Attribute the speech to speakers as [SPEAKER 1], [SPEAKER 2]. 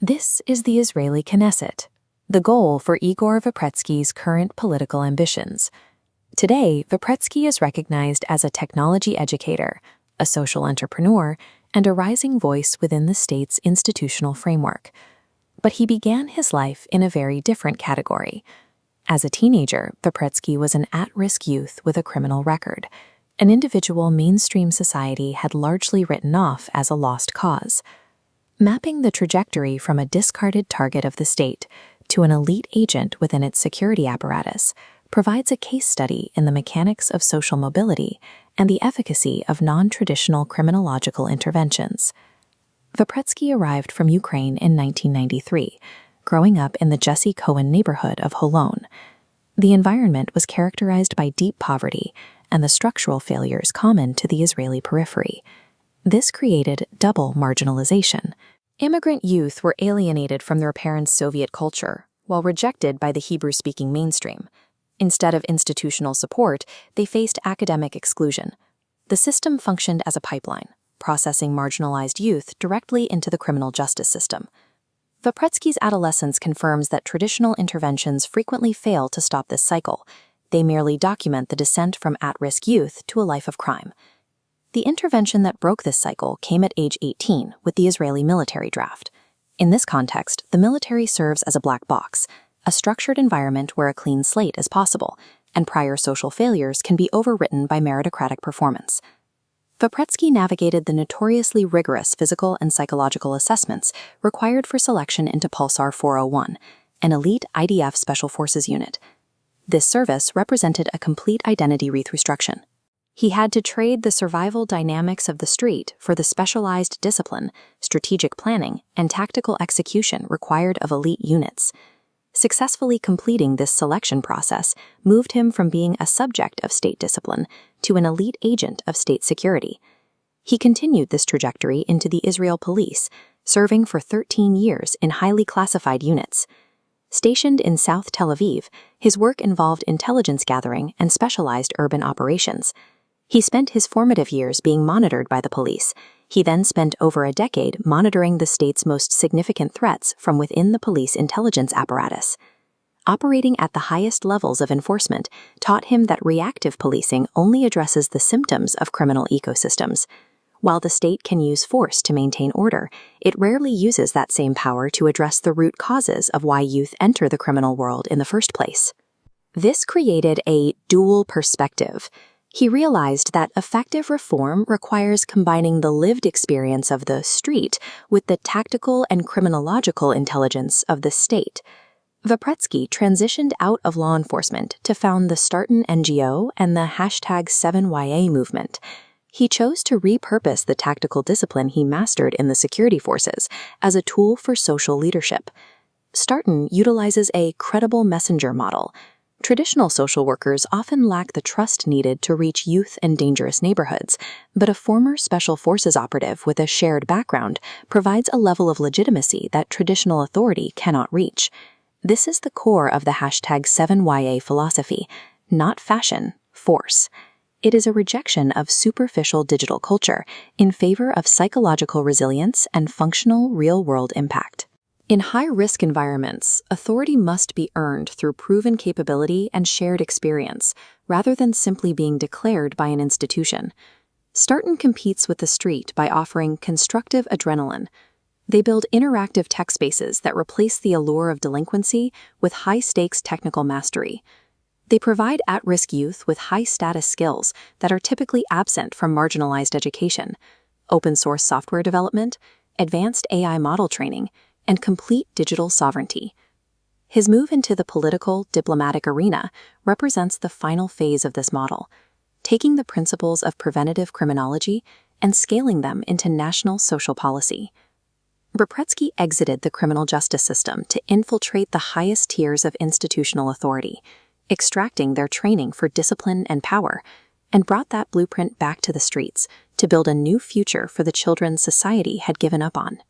[SPEAKER 1] This is the Israeli Knesset, the goal for Igor Vepretski's current political ambitions. Today, Vepretski is recognized as a technology educator, a social entrepreneur, and a rising voice within the state's institutional framework. But he began his life in a very different category. As a teenager, Vepretski was an at-risk youth with a criminal record, an individual mainstream society had largely written off as a lost cause. Mapping the trajectory from a discarded target of the state to an elite agent within its security apparatus provides a case study in the mechanics of social mobility and the efficacy of non-traditional criminological interventions. Vepretski arrived from Ukraine in 1993, growing up in the Jesse Cohen neighborhood of Holon. The environment was characterized by deep poverty and the structural failures common to the Israeli periphery. This created double marginalization. Immigrant youth were alienated from their parents' Soviet culture, while rejected by the Hebrew-speaking mainstream. Instead of institutional support, they faced academic exclusion. The system functioned as a pipeline, processing marginalized youth directly into the criminal justice system. Vepretski's adolescence confirms that traditional interventions frequently fail to stop this cycle. They merely document the descent from at-risk youth to a life of crime. The intervention that broke this cycle came at age 18 with the Israeli military draft. In this context, the military serves as a black box, a structured environment where a clean slate is possible, and prior social failures can be overwritten by meritocratic performance. Vepretski navigated the notoriously rigorous physical and psychological assessments required for selection into Pulsar 401, an elite IDF Special Forces unit. This service represented a complete identity reconstruction. He had to trade the survival dynamics of the street for the specialized discipline, strategic planning, and tactical execution required of elite units. Successfully completing this selection process moved him from being a subject of state discipline to an elite agent of state security. He continued this trajectory into the Israel Police, serving for 13 years in highly classified units. Stationed in South Tel Aviv, his work involved intelligence gathering and specialized urban operations. He spent his formative years being monitored by the police. He then spent over a decade monitoring the state's most significant threats from within the police intelligence apparatus. Operating at the highest levels of enforcement taught him that reactive policing only addresses the symptoms of criminal ecosystems. While the state can use force to maintain order, it rarely uses that same power to address the root causes of why youth enter the criminal world in the first place. This created a dual perspective. He realized that effective reform requires combining the lived experience of the street with the tactical and criminological intelligence of the state. Vepretski transitioned out of law enforcement to found the Starton NGO and the #7YA movement. He chose to repurpose the tactical discipline he mastered in the security forces as a tool for social leadership. Starton utilizes a credible messenger model. Traditional social workers often lack the trust needed to reach youth in dangerous neighborhoods, but a former Special Forces operative with a shared background provides a level of legitimacy that traditional authority cannot reach. This is the core of the #7YA philosophy, not fashion, force. It is a rejection of superficial digital culture in favor of psychological resilience and functional real-world impact. In high-risk environments, authority must be earned through proven capability and shared experience, rather than simply being declared by an institution. Starton competes with the street by offering constructive adrenaline. They build interactive tech spaces that replace the allure of delinquency with high-stakes technical mastery. They provide at-risk youth with high-status skills that are typically absent from marginalized education: open-source software development, advanced AI model training, and complete digital sovereignty. His move into the political, diplomatic arena represents the final phase of this model, taking the principles of preventative criminology and scaling them into national social policy. Vepretski exited the criminal justice system to infiltrate the highest tiers of institutional authority, extracting their training for discipline and power, and brought that blueprint back to the streets to build a new future for the children society had given up on.